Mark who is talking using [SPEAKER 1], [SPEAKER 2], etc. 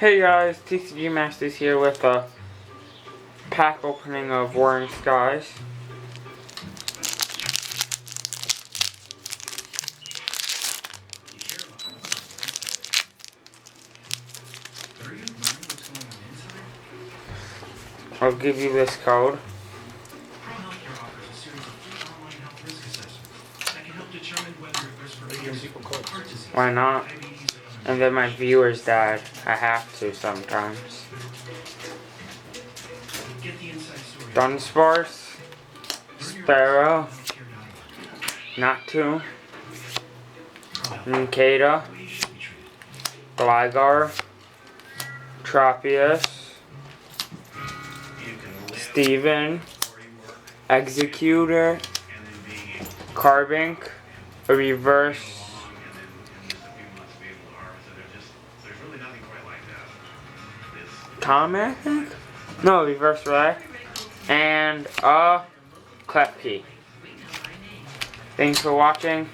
[SPEAKER 1] Hey guys, TCG Masters here with a pack opening of Warring Skies. I'll give you this code. Why not? And then my viewers died. I have to sometimes. Dunsparce, Sparrow, Natu, Nincada, Gligar, Tropius, Steven, Executor, Carbink, a reverse Comet, I think? No, reverse Ray. And Klepke. Thanks for watching.